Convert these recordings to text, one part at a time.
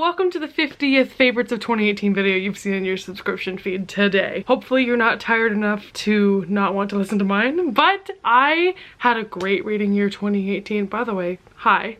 welcome to the 50th favorites of 2018 video you've seen in your subscription feed today. Hopefully you're not tired enough to not want to listen to mine, but I had a great reading year 2018. By the way, hi.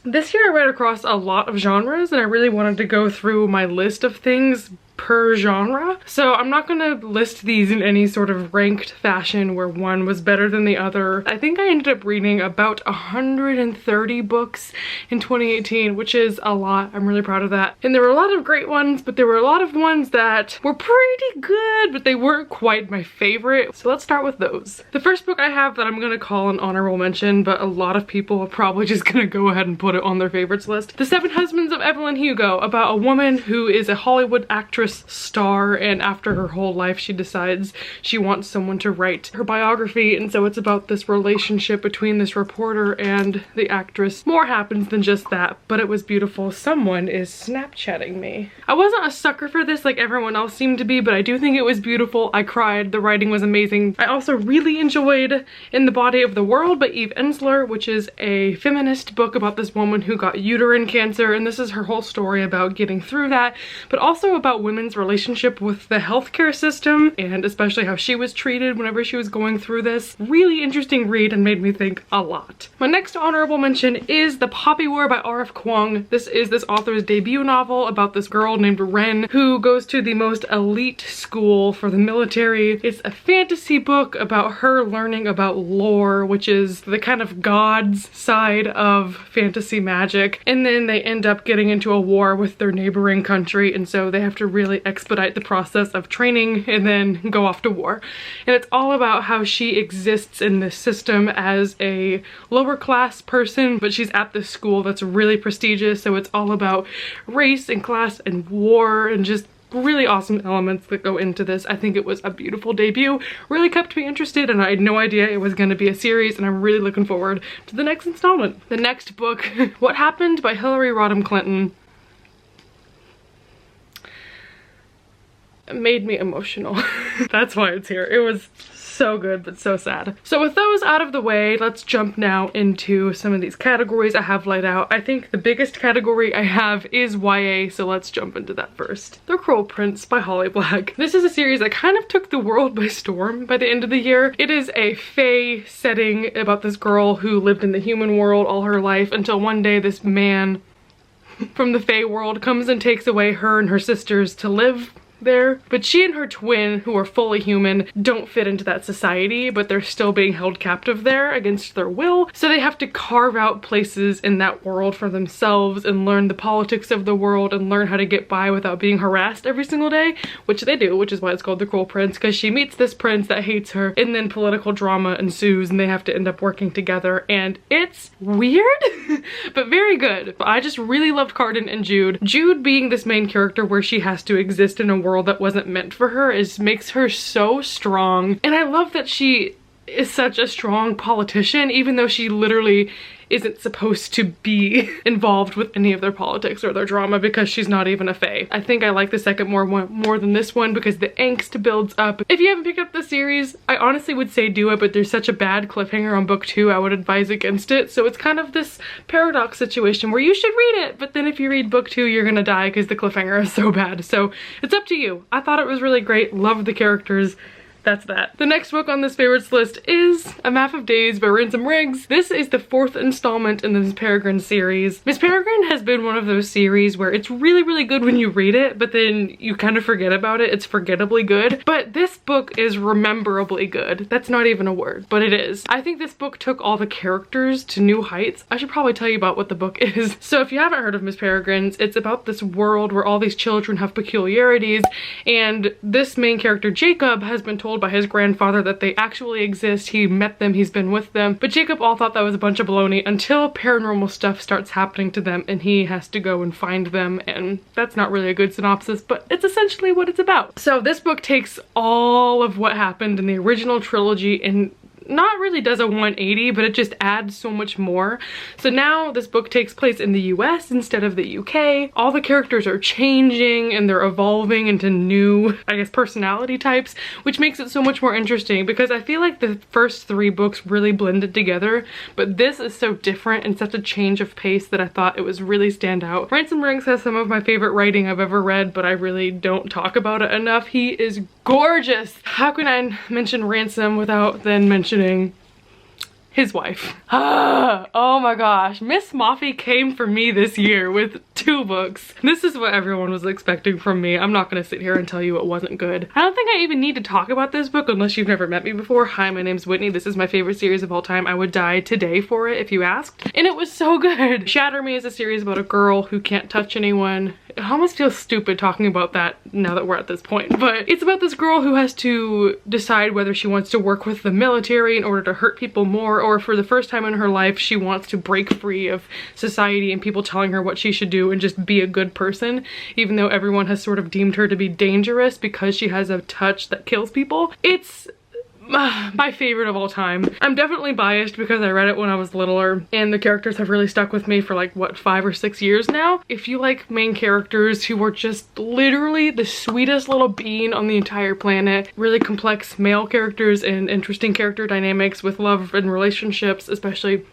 This year I read across a lot of genres and I really wanted to go through my list of things per genre. So I'm not gonna list these in any sort of ranked fashion where one was better than the other. I think I ended up reading about 130 books in 2018, which is a lot. I'm really proud of that. And there were a lot of great ones, but there were a lot of ones that were pretty good, but they weren't quite my favorite. So let's start with those. The first book I have that I'm gonna call an honorable mention, but a lot of people are probably just gonna go ahead and put it on their favorites list. The Seven Husbands of Evelyn Hugo, about a woman who is a Hollywood actress star, and after her whole life she decides she wants someone to write her biography, and so it's about this relationship between this reporter and the actress. More happens than just that, but it was beautiful. Someone is Snapchatting me. I wasn't a sucker for this like everyone else seemed to be, but I do think it was beautiful. I cried. The writing was amazing. I also really enjoyed In the Body of the World by Eve Ensler, which is a feminist book about this woman who got uterine cancer, and this is her whole story about getting through that, but also about women's relationship with the healthcare system, and especially how she was treated whenever she was going through this. Really interesting read and made me think a lot. My next honorable mention is The Poppy War by R.F. Kuang. This is this author's debut novel about this girl named Ren who goes to the most elite school for the military. It's a fantasy book about her learning about lore, which is the kind of gods side of fantasy magic, and then they end up getting into a war with their neighboring country, and so they have to really expedite the process of training and then go off to war. And it's all about how she exists in this system as a lower class person, but she's at this school that's really prestigious, so it's all about race and class and war and just really awesome elements that go into this. I think it was a beautiful debut, really kept me interested, and I had no idea it was going to be a series, and I'm really looking forward to the next installment. The next book, What Happened by Hillary Rodham Clinton, made me emotional. That's why it's here. It was so good, but so sad. So with those out of the way, let's jump now into some of these categories I have laid out. I think the biggest category I have is YA, so let's jump into that first. The Cruel Prince by Holly Black. This is a series that kind of took the world by storm by the end of the year. It is a fae setting about this girl who lived in the human world all her life until one day this man from the fae world comes and takes away her and her sisters to live there, but she and her twin, who are fully human, don't fit into that society, but they're still being held captive there against their will, so they have to carve out places in that world for themselves and learn the politics of the world and learn how to get by without being harassed every single day, which they do, which is why it's called The Cruel Prince, because she meets this prince that hates her, and then political drama ensues and they have to end up working together, and it's weird but very good. I just really loved Carden and Jude. Jude being this main character where she has to exist in a world that wasn't meant for her makes her so strong, and I love that she is such a strong politician even though she literally isn't supposed to be involved with any of their politics or their drama because she's not even a fae. I think I like the second more than this one because the angst builds up. If you haven't picked up the series, I honestly would say do it, but there's such a bad cliffhanger on book 2, I would advise against it. So it's kind of this paradox situation where you should read it, but then if you read book 2, you're gonna die because the cliffhanger is so bad. So it's up to you. I thought it was really great, loved the characters. That's that. The next book on this favorites list is A Map of Days by Ransom Riggs. This is the 4th installment in the Miss Peregrine series. Miss Peregrine has been one of those series where it's really good when you read it, but then you kind of forget about it. It's forgettably good. But this book is rememberably good. That's not even a word, but it is. I think this book took all the characters to new heights. I should probably tell you about what the book is. So if you haven't heard of Miss Peregrine's, it's about this world where all these children have peculiarities, and this main character, Jacob, has been told by his grandfather that they actually exist. He met them, he's been with them, but Jacob all thought that was a bunch of baloney until paranormal stuff starts happening to them and he has to go and find them, and that's not really a good synopsis, but it's essentially what it's about. So this book takes all of what happened in the original trilogy and not really does a 180, but it just adds so much more. So now this book takes place in the US instead of the UK. All the characters are changing and they're evolving into new, I guess, personality types, which makes it so much more interesting because I feel like the first 3 books really blended together, but this is so different and such a change of pace that I thought it was really stand out. Ransom Rings has some of my favorite writing I've ever read, but I really don't talk about it enough. He is gorgeous. How can I mention Ransom without then mentioning his wife? Oh my gosh, Miss Moffy came for me this year with 2 books. This is what everyone was expecting from me. I'm not gonna sit here and tell you it wasn't good. I don't think I even need to talk about this book unless you've never met me before. Hi, my name's Whitney. This is my favorite series of all time. I would die today for it if you asked. And it was so good. Shatter Me is a series about a girl who can't touch anyone. It almost feels stupid talking about that now that we're at this point, but it's about this girl who has to decide whether she wants to work with the military in order to hurt people more, or for the first time in her life she wants to break free of society and people telling her what she should do and just be a good person, even though everyone has sort of deemed her to be dangerous because she has a touch that kills people. It's my favorite of all time. I'm definitely biased because I read it when I was littler and the characters have really stuck with me for like, what, 5 or 6 years now. If you like main characters who are just literally the sweetest little bean on the entire planet, really complex male characters and interesting character dynamics with love and relationships, especially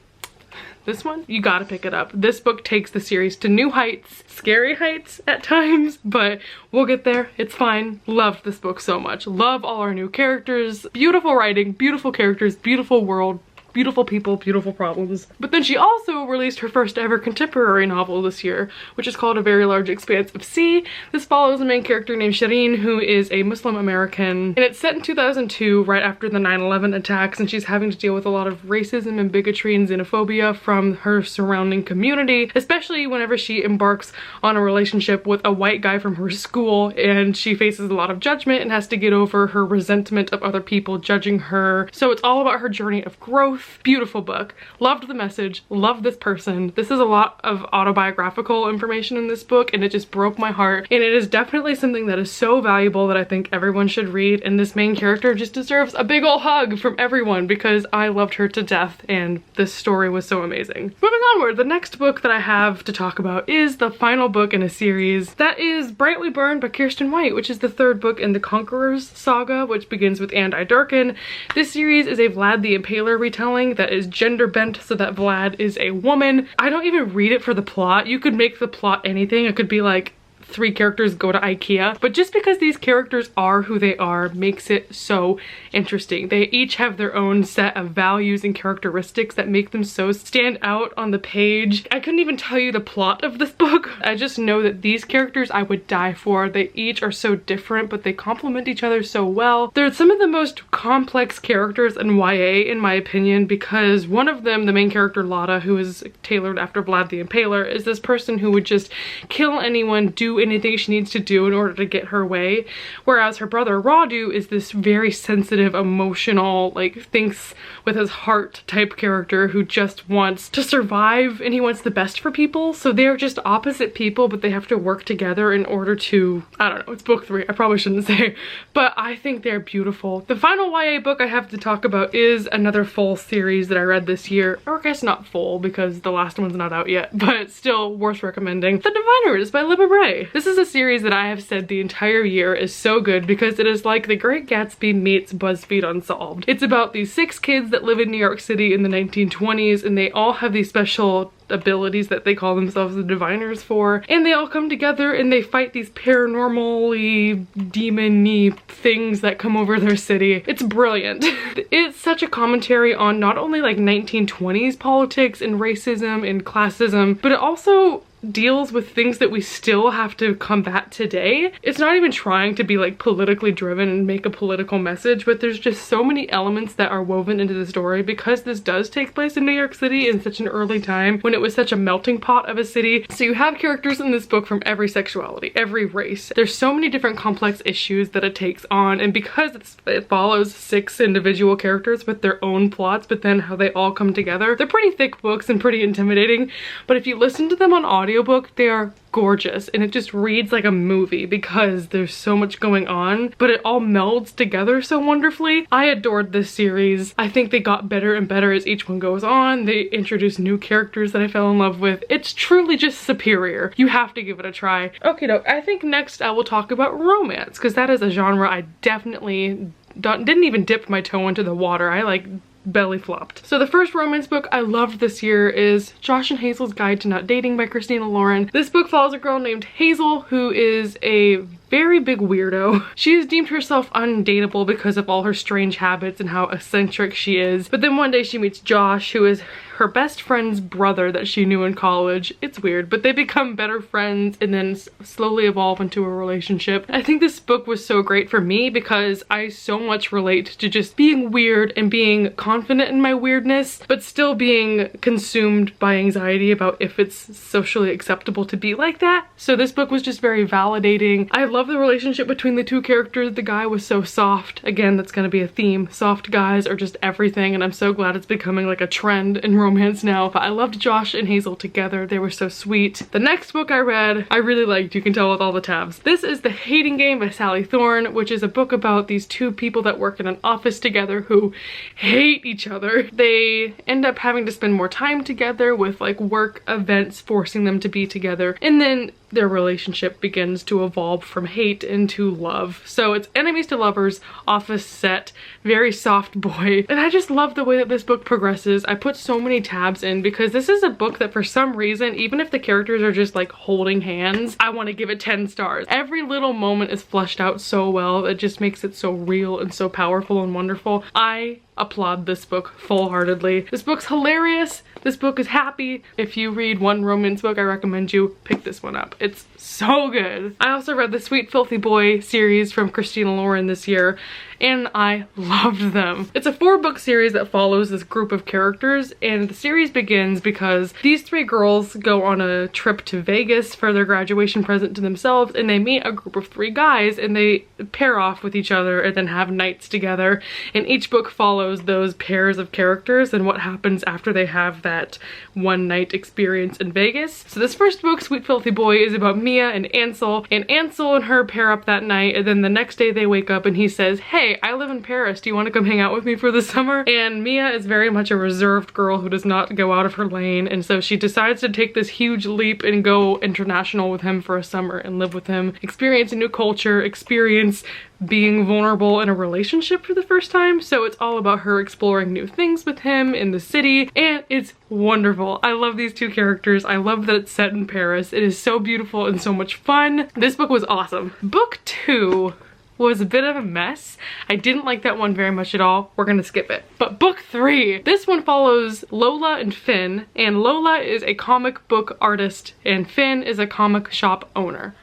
this one, you gotta pick it up. This book takes the series to new heights, scary heights at times, but we'll get there. It's fine. Loved this book so much. Love all our new characters. Beautiful writing, beautiful characters, beautiful world, beautiful people, beautiful problems. But then she also released her first ever contemporary novel this year, which is called A Very Large Expanse of Sea. This follows a main character named Shireen, who is a Muslim American, and it's set in 2002, right after the 9/11 attacks, and she's having to deal with a lot of racism and bigotry and xenophobia from her surrounding community, especially whenever she embarks on a relationship with a white guy from her school, and she faces a lot of judgment and has to get over her resentment of other people judging her. So it's all about her journey of growth. Beautiful book. Loved the message. Loved this person. This is a lot of autobiographical information in this book and it just broke my heart. And it is definitely something that is so valuable that I think everyone should read, and this main character just deserves a big ol' hug from everyone because I loved her to death and this story was so amazing. Moving onward, the next book that I have to talk about is the final book in a series that is Brightly Burned by Kirsten White, which is the 3rd book in the Conquerors saga, which begins with And I Darken. This series is a Vlad the Impaler retelling that is gender bent so that Vlad is a woman. I don't even read it for the plot. You could make the plot anything. It could be like 3 characters go to IKEA, but just because these characters are who they are makes it so interesting. They each have their own set of values and characteristics that make them so stand out on the page. I couldn't even tell you the plot of this book. I just know that these characters I would die for. They each are so different, but they complement each other so well. They're some of the most complex characters in YA in my opinion, because one of them, the main character Lotta, who is tailored after Vlad the Impaler, is this person who would just kill anyone, do anything she needs to do in order to get her way, whereas her brother Radu is this very sensitive, emotional, like thinks with his heart type character who just wants to survive and he wants the best for people. So they're just opposite people, but they have to work together in order to, I don't know, it's book 3, I probably shouldn't say, but I think they're beautiful. The final YA book I have to talk about is another full series that I read this year, or I guess not full because the last one's not out yet, but still worth recommending. The Diviners by Libba Bray. This is a series that I have said the entire year is so good because it is like The Great Gatsby meets BuzzFeed Unsolved. It's about these 6 kids that live in New York City in the 1920s, and they all have these special abilities that they call themselves the Diviners for, and they all come together and they fight these paranormal-y, demon-y things that come over their city. It's brilliant. It's such a commentary on not only like 1920s politics and racism and classism, but it also deals with things that we still have to combat today. It's not even trying to be like politically driven and make a political message, but there's just so many elements that are woven into the story because this does take place in New York City in such an early time when it was such a melting pot of a city. So you have characters in this book from every sexuality, every race. There's so many different complex issues that it takes on, and because it follows 6 individual characters with their own plots, but then how they all come together, they're pretty thick books and pretty intimidating, but if you listen to them on audio audiobook, they are gorgeous, and it just reads like a movie because there's so much going on, but it all melds together so wonderfully. I adored this series. I think they got better and better as each one goes on. They introduced new characters that I fell in love with. It's truly just superior. You have to give it a try. Okay, I think next I will talk about romance, because that is a genre I definitely didn't even dip my toe into the water. I like belly flopped. So the first romance book I loved this year is Josh and Hazel's Guide to Not Dating by Christina Lauren. This book follows a girl named Hazel who is a very big weirdo. She has deemed herself undateable because of all her strange habits and how eccentric she is. But then one day she meets Josh, who is her best friend's brother that she knew in college. It's weird, but they become better friends and then slowly evolve into a relationship. I think this book was so great for me because I so much relate to just being weird and being confident in my weirdness, but still being consumed by anxiety about if it's socially acceptable to be like that. So this book was just very validating. I love the relationship between the two characters. The guy was so soft. Again, that's gonna be a theme. Soft guys are just everything, and I'm so glad it's becoming like a trend in romance now. But I loved Josh and Hazel together. They were so sweet. The next book I read, I really liked. You can tell with all the tabs. This is The Hating Game by Sally Thorne, which is a book about these two people that work in an office together who hate each other. They end up having to spend more time together with like work events forcing them to be together, and then their relationship begins to evolve from hate into love. So it's enemies to lovers, office set, very soft boy. And I just love the way that this book progresses. I put so many tabs in because this is a book that for some reason, even if the characters are just like holding hands, I want to give it 10 stars. Every little moment is fleshed out so well. It just makes it so real and so powerful and wonderful. I applaud this book full-heartedly. This book's hilarious. This book is happy. If you read one romance book, I recommend you pick this one up. It's so good. I also read the Sweet Filthy Boy series from Christina Lauren this year, and I loved them. It's a 4-book series that follows this group of characters, and the series begins because these 3 girls go on a trip to Vegas for their graduation present to themselves, and they meet a group of 3 guys, and they pair off with each other and then have nights together. And each book follows those pairs of characters and what happens after they have that one night experience in Vegas. So this first book, Sweet Filthy Boy, is about Mia and Ansel and her pair up that night, and then the next day they wake up and he says, "Hey, I live in Paris. Do you want to come hang out with me for the summer?" And Mia is very much a reserved girl who does not go out of her lane, and so she decides to take this huge leap and go international with him for a summer and live with him, experience a new culture, experience being vulnerable in a relationship for the first time. So it's all about her exploring new things with him in the city, and it's wonderful. I love these 2 characters. I love that it's set in Paris. It is so beautiful and so much fun. This book was awesome. Book 2 was a bit of a mess. I didn't like that one very much at all. We're gonna skip it. But book 3, this one follows Lola and Finn, and Lola is a comic book artist and Finn is a comic shop owner.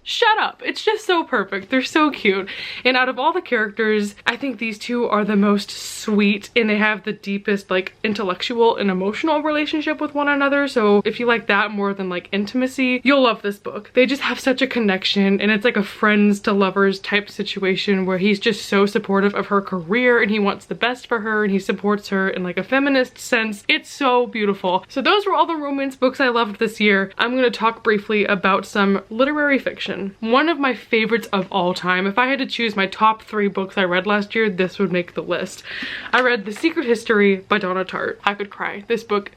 Shut up. It's just so perfect. They're so cute. And out of all the characters, I think these 2 are the most sweet, and they have the deepest like intellectual and emotional relationship with one another. So if you like that more than like intimacy, you'll love this book. They just have such a connection, and it's like a friends to lovers type situation where he's just so supportive of her career and he wants the best for her and he supports her in like a feminist sense. It's so beautiful. So those were all the romance books I loved this year. I'm gonna talk briefly about some literary fiction. One of my favorites of all time. If I had to choose my top 3 books I read last year, this would make the list. I read The Secret History by Donna Tartt. I could cry. This book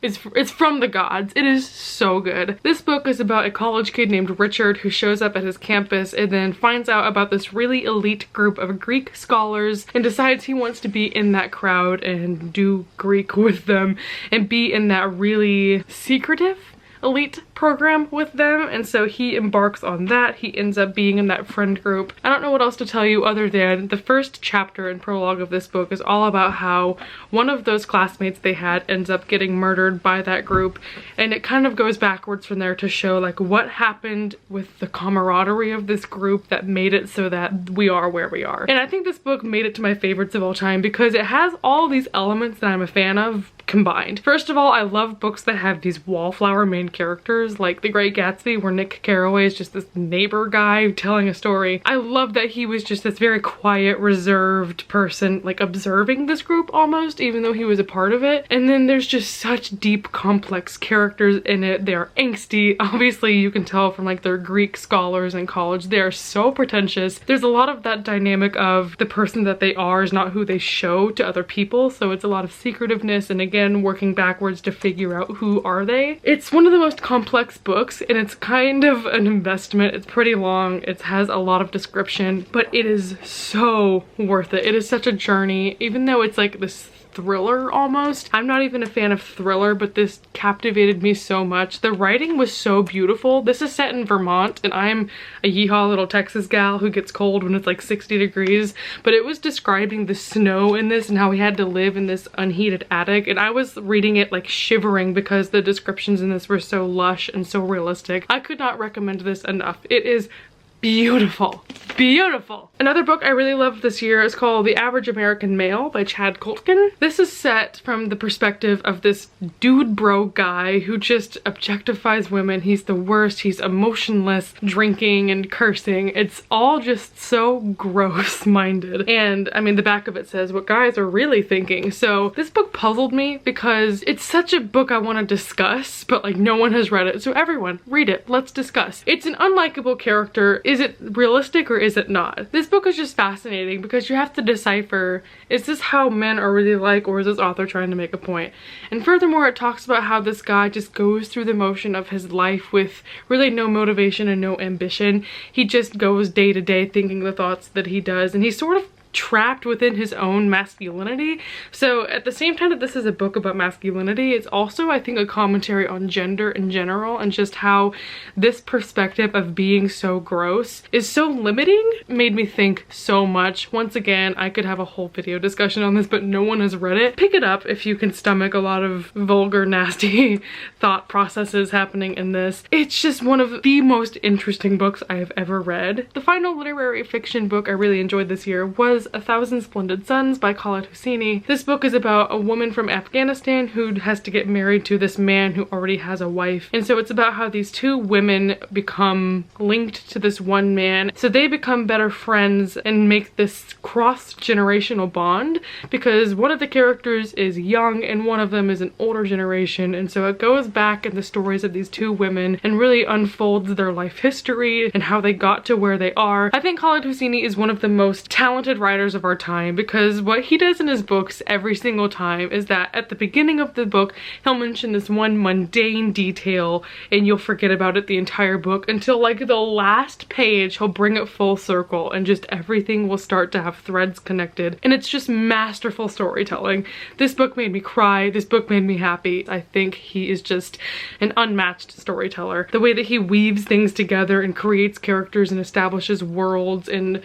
it's from the gods. It is so good. This book is about a college kid named Richard who shows up at his campus and then finds out about this really elite group of Greek scholars and decides he wants to be in that crowd and do Greek with them and be in that really secretive elite program with them, and so he embarks on that. He ends up being in that friend group. I don't know what else to tell you other than the first chapter and prologue of this book is all about how one of those classmates they had ends up getting murdered by that group, and it kind of goes backwards from there to show like what happened with the camaraderie of this group that made it so that we are where we are. And I think this book made it to my favorites of all time because it has all these elements that I'm a fan of combined. First of all, I love books that have these wallflower main characters, like The Great Gatsby, where Nick Carraway is just this neighbor guy telling a story. I love that he was just this very quiet, reserved person, like observing this group almost, even though he was a part of it. And then there's just such deep, complex characters in it. They're angsty. Obviously, you can tell from like their Greek scholars in college. They are so pretentious. There's a lot of that dynamic of the person that they are is not who they show to other people. So it's a lot of secretiveness and again, working backwards to figure out who are they. It's one of the most complex books and it's kind of an investment. It's pretty long. It has a lot of description, but it is so worth it. It is such a journey, even though it's like this thriller almost. I'm not even a fan of thriller, but this captivated me so much. The writing was so beautiful. This is set in Vermont and I'm a yeehaw little Texas gal who gets cold when it's like 60 degrees, but it was describing the snow in this and how we had to live in this unheated attic, and I was reading it like shivering because the descriptions in this were so lush and so realistic. I could not recommend this enough. It is beautiful. Beautiful. Another book I really loved this year is called The Average American Male by Chad Coltkin. This is set from the perspective of this dude bro guy who just objectifies women. He's the worst. He's emotionless, drinking and cursing. It's all just so gross-minded. And I mean, the back of it says what guys are really thinking. So this book puzzled me because it's such a book I want to discuss, but like no one has read it. So everyone, read it. Let's discuss. It's an unlikable character. Is it realistic or is it not? This book is just fascinating because you have to decipher, is this how men are really like, or is this author trying to make a point? And furthermore, it talks about how this guy just goes through the motion of his life with really no motivation and no ambition. He just goes day to day thinking the thoughts that he does, and he's sort of trapped within his own masculinity. So at the same time that this is a book about masculinity, it's also, I think, a commentary on gender in general and just how this perspective of being so gross is so limiting. Made me think so much. Once again, I could have a whole video discussion on this, but no one has read it. Pick it up if you can stomach a lot of vulgar, nasty thought processes happening in this. It's just one of the most interesting books I have ever read. The final literary fiction book I really enjoyed this year was A Thousand Splendid Suns by Khaled Hosseini. This book is about a woman from Afghanistan who has to get married to this man who already has a wife. And so it's about how these two women become linked to this one man. So they become better friends and make this cross-generational bond because one of the characters is young and one of them is an older generation. And so it goes back in the stories of these two women and really unfolds their life history and how they got to where they are. I think Khaled Hosseini is one of the most talented writers of our time because what he does in his books every single time is that at the beginning of the book he'll mention this one mundane detail and you'll forget about it the entire book until like the last page he'll bring it full circle and just everything will start to have threads connected, and it's just masterful storytelling. This book made me cry. This book made me happy. I think he is just an unmatched storyteller. The way that he weaves things together and creates characters and establishes worlds and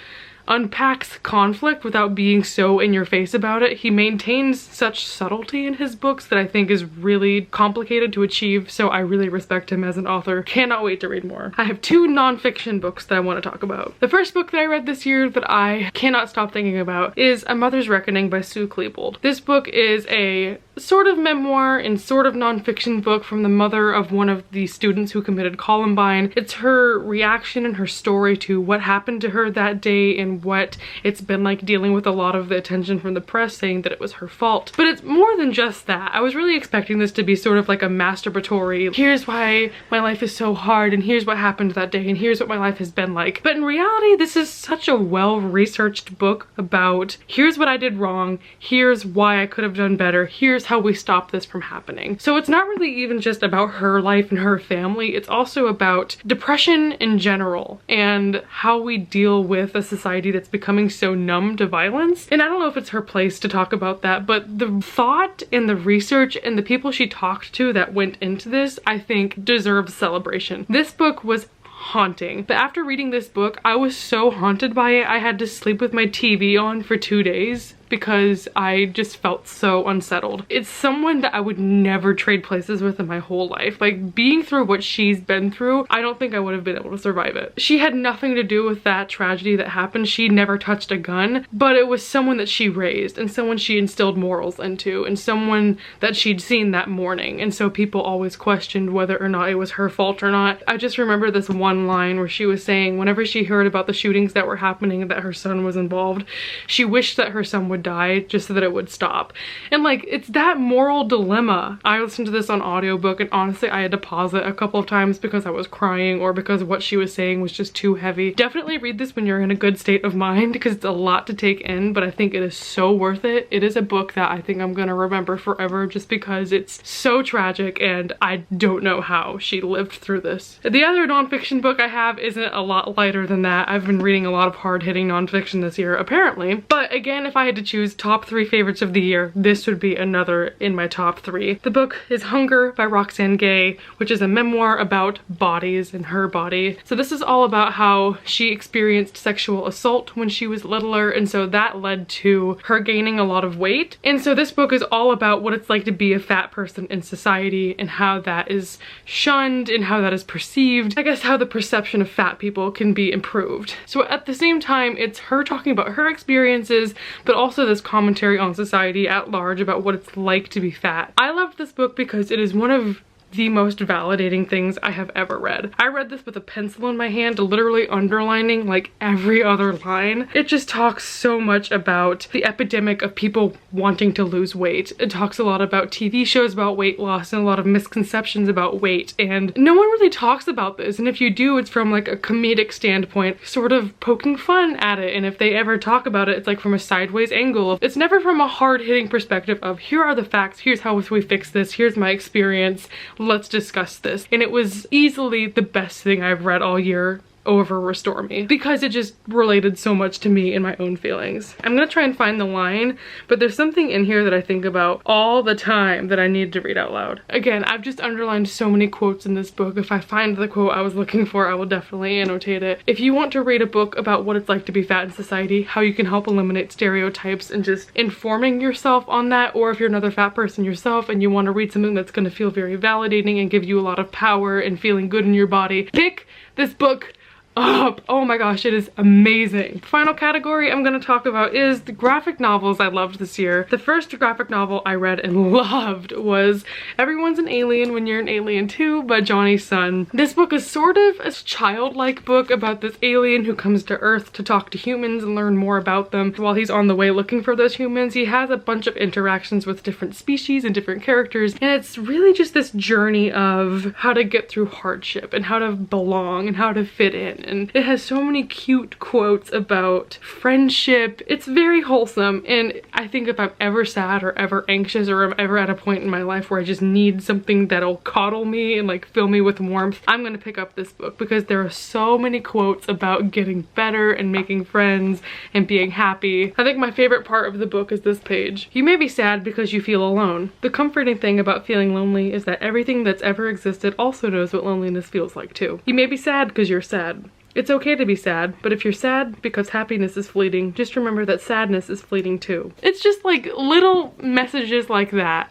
unpacks conflict without being so in your face about it. He maintains such subtlety in his books that I think is really complicated to achieve, so I really respect him as an author. Cannot wait to read more. I have two nonfiction books that I want to talk about. The first book that I read this year that I cannot stop thinking about is A Mother's Reckoning by Sue Klebold. This book is a sort of memoir and sort of nonfiction book from the mother of one of the students who committed Columbine. It's her reaction and her story to what happened to her that day and what it's been like dealing with a lot of the attention from the press saying that it was her fault. But it's more than just that. I was really expecting this to be sort of like a masturbatory, here's why my life is so hard and here's what happened that day and here's what my life has been like. But in reality, this is such a well-researched book about here's what I did wrong, here's why I could have done better, here's how we stop this from happening. So it's not really even just about her life and her family, it's also about depression in general and how we deal with a society that's becoming so numb to violence. And I don't know if it's her place to talk about that, but the thought and the research and the people she talked to that went into this, I think deserves celebration. This book was haunting. But after reading this book, I was so haunted by it, I had to sleep with my TV on for 2 days. because I just felt so unsettled. It's someone that I would never trade places with in my whole life. Like, being through what she's been through, I don't think I would have been able to survive it. She had nothing to do with that tragedy that happened. She never touched a gun, but it was someone that she raised and someone she instilled morals into and someone that she'd seen that morning. And so people always questioned whether or not it was her fault or not. I just remember this one line where she was saying whenever she heard about the shootings that were happening and that her son was involved, she wished that her son would die just so that it would stop. And like, it's that moral dilemma. I listened to this on audiobook and honestly I had to pause it a couple of times because I was crying or because what she was saying was just too heavy. Definitely read this when you're in a good state of mind because it's a lot to take in, but I think it is so worth it. It is a book that I think I'm gonna remember forever just because it's so tragic and I don't know how she lived through this. The other nonfiction book I have isn't a lot lighter than that. I've been reading a lot of hard-hitting nonfiction this year apparently, but again, if I had to choose top 3 favorites of the year, this would be another in my top 3. The book is Hunger by Roxane Gay, which is a memoir about bodies and her body. So this is all about how she experienced sexual assault when she was littler, and so that led to her gaining a lot of weight. And so this book is all about what it's like to be a fat person in society and how that is shunned and how that is perceived. I guess how the perception of fat people can be improved. So at the same time, it's her talking about her experiences, but also this commentary on society at large about what it's like to be fat. I loved this book because it is one of the most validating things I have ever read. I read this with a pencil in my hand, literally underlining like every other line. It just talks so much about the epidemic of people wanting to lose weight. It talks a lot about TV shows about weight loss and a lot of misconceptions about weight, and no one really talks about this, and if you do, it's from like a comedic standpoint, sort of poking fun at it, and if they ever talk about it, it's like from a sideways angle. It's never from a hard-hitting perspective of here are the facts, here's how we fix this, here's my experience, let's discuss this. And it was easily the best thing I've read all year over Restore Me because it just related so much to me and my own feelings. I'm gonna try and find the line, but there's something in here that I think about all the time that I need to read out loud. Again, I've just underlined so many quotes in this book. If I find the quote I was looking for, I will definitely annotate it. If you want to read a book about what it's like to be fat in society, how you can help eliminate stereotypes and just informing yourself on that, or if you're another fat person yourself and you want to read something that's going to feel very validating and give you a lot of power and feeling good in your body, pick this book up. Oh my gosh, it is amazing. Final category I'm gonna talk about is the graphic novels I loved this year. The first graphic novel I read and loved was Everyone's an Alien When You're an Alien Too by Johnny Sun. This book is sort of a childlike book about this alien who comes to Earth to talk to humans and learn more about them. While he's on the way looking for those humans, he has a bunch of interactions with different species and different characters, and it's really just this journey of how to get through hardship and how to belong and how to fit in. And it has so many cute quotes about friendship. It's very wholesome, and I think if I'm ever sad or ever anxious or I'm ever at a point in my life where I just need something that'll coddle me and like fill me with warmth, I'm gonna pick up this book because there are so many quotes about getting better and making friends and being happy. I think my favorite part of the book is this page. You may be sad because you feel alone. The comforting thing about feeling lonely is that everything that's ever existed also knows what loneliness feels like too. You may be sad because you're sad. It's okay to be sad, but if you're sad because happiness is fleeting, just remember that sadness is fleeting too. It's just like little messages like that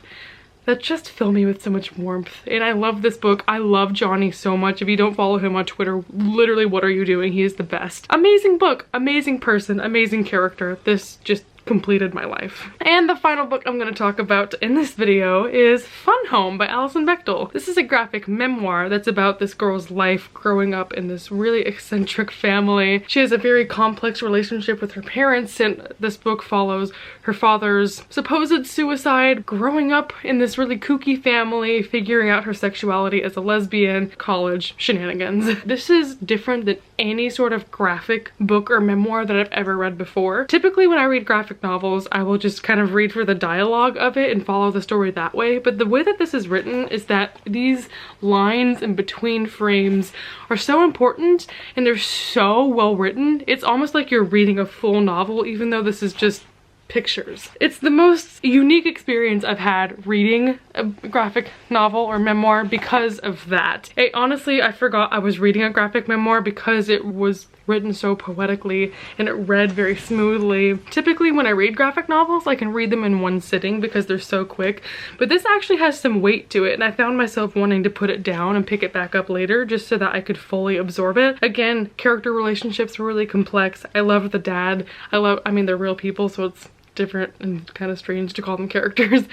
that just fill me with so much warmth. And I love this book. I love Johnny so much. If you don't follow him on Twitter, literally what are you doing? He is the best. Amazing book, amazing person, amazing character. This just completed my life. And the final book I'm going to talk about in this video is Fun Home by Alison Bechdel. This is a graphic memoir that's about this girl's life growing up in this really eccentric family. She has a very complex relationship with her parents, and this book follows her father's supposed suicide, growing up in this really kooky family, figuring out her sexuality as a lesbian, college shenanigans. This is different than any sort of graphic book or memoir that I've ever read before. Typically when I read graphic novels, I will just kind of read for the dialogue of it and follow the story that way, but the way that this is written is that these lines in between frames are so important and they're so well written. It's almost like you're reading a full novel, even though this is just pictures. It's the most unique experience I've had reading a graphic novel or memoir because of that. Honestly, I forgot I was reading a graphic memoir because it was written so poetically and it read very smoothly. Typically when I read graphic novels, I can read them in one sitting because they're so quick, but this actually has some weight to it, and I found myself wanting to put it down and pick it back up later just so that I could fully absorb it. Again, character relationships were really complex. I love the dad. I mean, they're real people, so it's different and kind of strange to call them characters,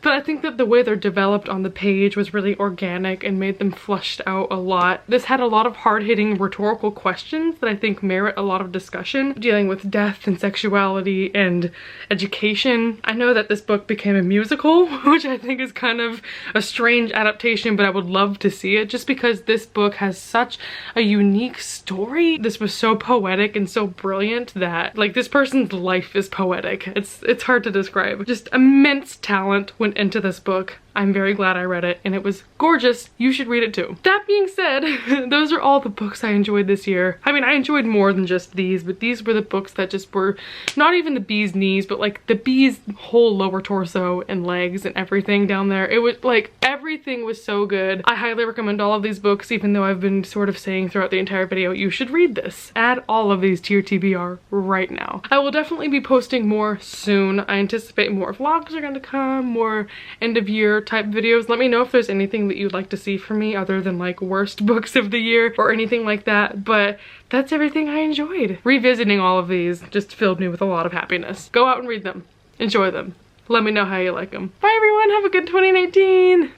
but I think that the way they're developed on the page was really organic and made them flushed out a lot. This had a lot of hard-hitting rhetorical questions that I think merit a lot of discussion, dealing with death and sexuality and education. I know that this book became a musical, which I think is kind of a strange adaptation, but I would love to see it just because this book has such a unique story. This was so poetic and so brilliant that, like, this person's life is poetic. It's hard to describe. Just immense talent went into this book. I'm very glad I read it and it was gorgeous. You should read it too. That being said, those are all the books I enjoyed this year. I mean, I enjoyed more than just these, but these were the books that just were not even the bee's knees, but like the bee's whole lower torso and legs and everything down there. It was like everything was so good. I highly recommend all of these books, even though I've been sort of saying throughout the entire video, you should read this. Add all of these to your TBR right now. I will definitely be posting more soon. I anticipate more vlogs are gonna come, more end of year type videos. Let me know if there's anything that you'd like to see from me other than like worst books of the year or anything like that, but that's everything I enjoyed. Revisiting all of these just filled me with a lot of happiness. Go out and read them. Enjoy them. Let me know how you like them. Bye everyone, have a good 2019!